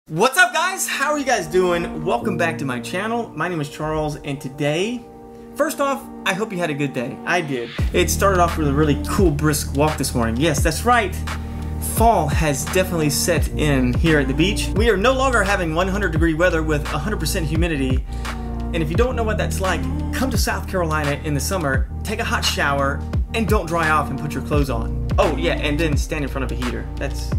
What's up, guys? How are you guys doing? Welcome back to my channel. My name is Charles, and today, first off, I hope you had a good day. I did. It started off with a really cool brisk walk this morning. Yes, that's right. Fall has definitely set in here at the beach. We are no longer having 100-degree weather with 100% humidity. And if you don't know what that's like, come to South Carolina in the summer, take a hot shower, and don't dry off and put your clothes on. Oh yeah, and then stand in front of a heater. That's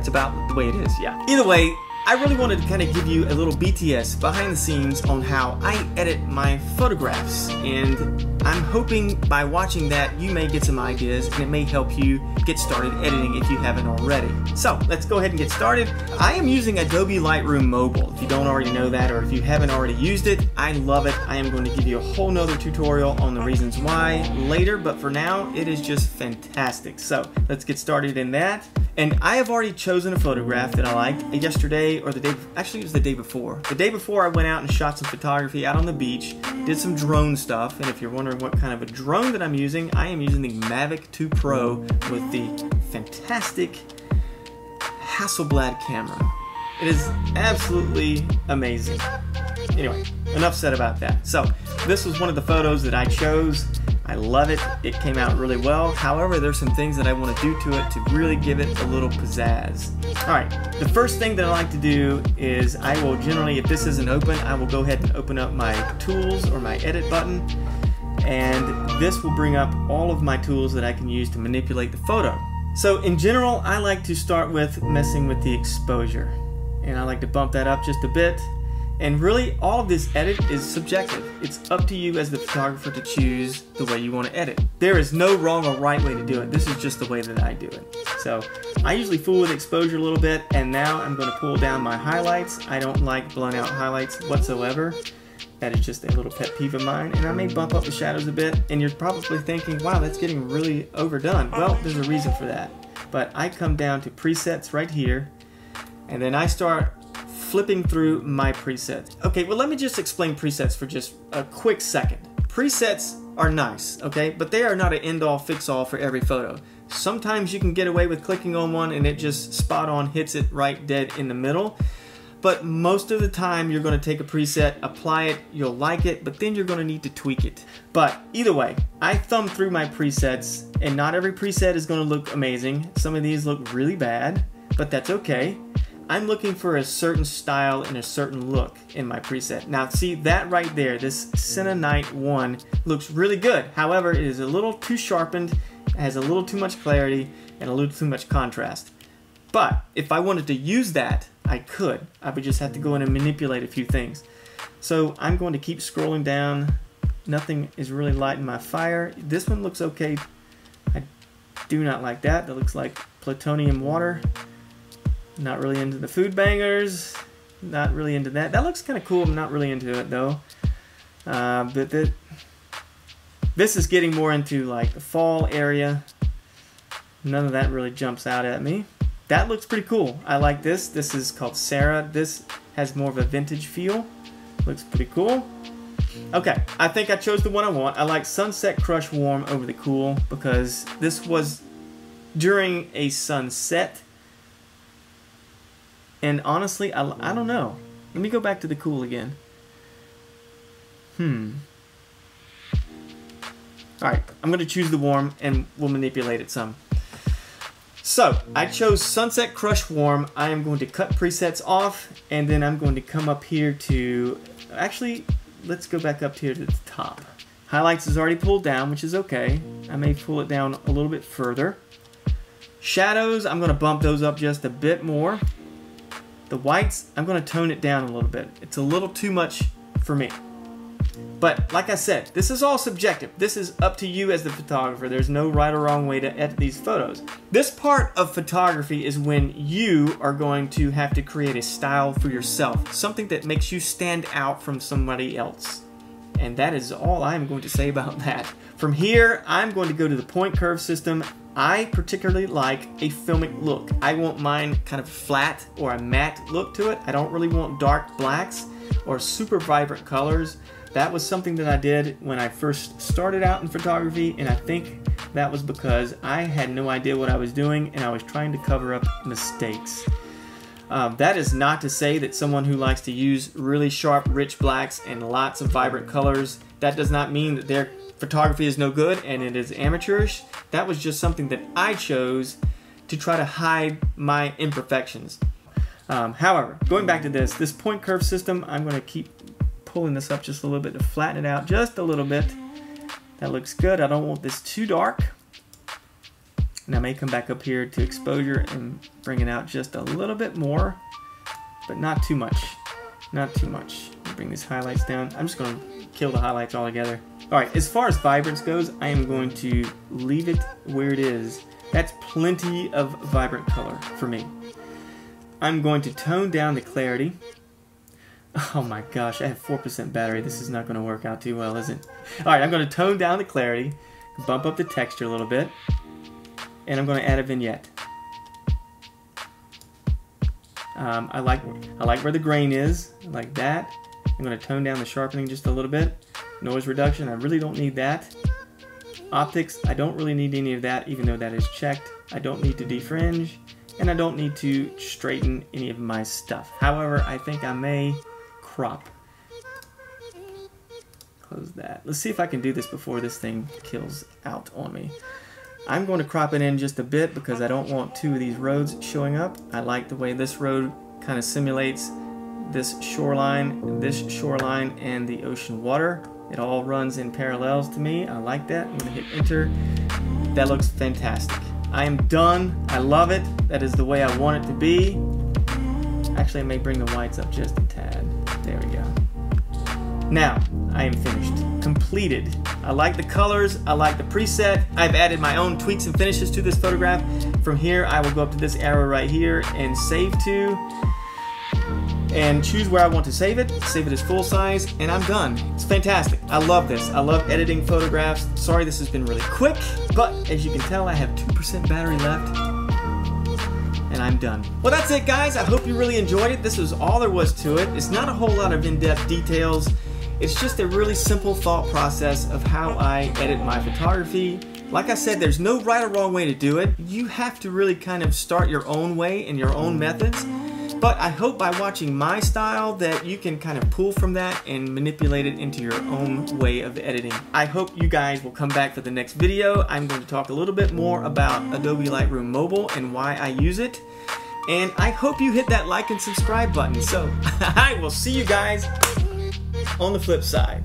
about the way it is, yeah. Either way, I really wanted to kind of give you a little BTS behind the scenes on how I edit my photographs, and I'm hoping by watching that you may get some ideas and it may help you get started editing if you haven't already. So let's go ahead and get started. I am using Adobe Lightroom Mobile. If you don't already know that, or if you haven't already used it, I love it. I am going to give you a whole nother tutorial on the reasons why later, but for now it is just fantastic. So let's get started in that. And I have already chosen a photograph that I liked yesterday, or the day, actually it was the day before. The day before I went out and shot some photography out on the beach, did some drone stuff, and if you're wondering what kind of a drone that I'm using, I am using the Mavic 2 Pro with the fantastic Hasselblad camera. It is absolutely amazing. Anyway, enough said about that. So, this was one of the photos that I chose. I love it. It came out really well. However, there's some things that I want to do to it to really give it a little pizzazz. Alright, the first thing that I like to do is I will generally, if this isn't open, I will go ahead and open up my tools or my edit button, and this will bring up all of my tools that I can use to manipulate the photo. So in general, I like to start with messing with the exposure, and I like to bump that up just a bit. And really, all of this edit is subjective. It's up to you as the photographer to choose the way you want to edit. There is no wrong or right way to do it. This is just the way that I do it. So I usually fool with exposure a little bit, and now I'm going to pull down my highlights. I don't like blown out highlights whatsoever. That is just a little pet peeve of mine. And I may bump up the shadows a bit, and you're probably thinking, wow, that's getting really overdone. Well, there's a reason for that. But I come down to presets right here, and then I start flipping through my presets. Okay, well, let me just explain presets for just a quick second. Presets are nice, okay, but they are not an end-all fix-all for every photo. Sometimes you can get away with clicking on one and it just spot on hits it right dead in the middle, but most of the time you're going to take a preset, apply it, you'll like it, but then you're going to need to tweak it. But either way, I thumb through my presets, and not every preset is going to look amazing. Some of these look really bad, but that's okay. I'm looking for a certain style and a certain look in my preset. Now see that right there, this Senna Night 1 looks really good. However, it is a little too sharpened, has a little too much clarity, and a little too much contrast. But if I wanted to use that, I could. I would just have to go in and manipulate a few things. So I'm going to keep scrolling down. Nothing is really lighting my fire. This one looks okay. I do not like that. That looks like plutonium water. Not really into the food bangers. Not really into that. That looks kind of cool. I'm not really into it though. But this is getting more into like the fall area. None of that really jumps out at me. That looks pretty cool. I like this. This is called Sarah. This has more of a vintage feel. Looks pretty cool. Okay, I think I chose the one I want. I like Sunset Crush Warm over the Cool because this was during a sunset. And honestly, I don't know. Let me go back to the cool again. Alright, I'm going to choose the warm and we'll manipulate it some. So, I chose Sunset Crush Warm. I am going to cut presets off, and then I'm going to come up here to... Actually, let's go back up here to the top. Highlights is already pulled down, which is okay. I may pull it down a little bit further. Shadows, I'm going to bump those up just a bit more. The whites, I'm going to tone it down a little bit. It's a little too much for me. But like I said, this is all subjective. This is up to you as the photographer. There's no right or wrong way to edit these photos. This part of photography is when you are going to have to create a style for yourself. Something that makes you stand out from somebody else. And that is all I'm going to say about that. From here, I'm going to go to the point curve system. I particularly like a filmic look. I want mine kind of flat or a matte look to it. I don't really want dark blacks or super vibrant colors. That was something that I did when I first started out in photography, and I think that was because I had no idea what I was doing and I was trying to cover up mistakes. That is not to say that someone who likes to use really sharp, rich blacks and lots of vibrant colors, that does not mean that their photography is no good and it is amateurish. That was just something that I chose to try to hide my imperfections. However, going back to this point curve system, I'm going to keep pulling this up just a little bit to flatten it out just a little bit. That looks good. I don't want this too dark. And I may come back up here to exposure and bring it out just a little bit more, but not too much. Not too much. Bring these highlights down. I'm just going to kill the highlights altogether. Alright, as far as vibrance goes, I am going to leave it where it is. That's plenty of vibrant color for me. I'm going to tone down the clarity. Oh my gosh, I have 4% battery. This is not going to work out too well, is it? Alright, I'm going to tone down the clarity, bump up the texture a little bit, and I'm going to add a vignette. I like where the grain is, like that. I'm going to tone down the sharpening just a little bit. Noise reduction, I really don't need that. Optics, I don't really need any of that, even though that is checked. I don't need to defringe, and I don't need to straighten any of my stuff. However, I think I may crop. Close that. Let's see if I can do this before this thing kills out on me. I'm going to crop it in just a bit because I don't want two of these roads showing up. I like the way this road kind of simulates this shoreline, and the ocean water. It all runs in parallels to me. I like that. I'm going to hit enter. That looks fantastic. I am done. I love it. That is the way I want it to be. Actually, I may bring the whites up just a tad. There we go. Now, I am finished. Completed. I like the colors. I like the preset. I've added my own tweaks and finishes to this photograph. From here, I will go up to this arrow right here and save to, and choose where I want to save it as full size, and I'm done. It's fantastic. I love this. I love editing photographs. Sorry this has been really quick, but as you can tell, I have 2% battery left, and I'm done. Well, that's it, guys. I hope you really enjoyed it. This was all there was to it. It's not a whole lot of in-depth details. It's just a really simple thought process of how I edit my photography. Like I said, there's no right or wrong way to do it. You have to really kind of start your own way and your own methods. But I hope by watching my style that you can kind of pull from that and manipulate it into your own way of editing. I hope you guys will come back for the next video. I'm going to talk a little bit more about Adobe Lightroom Mobile and why I use it. And I hope you hit that like and subscribe button. So I will see you guys on the flip side.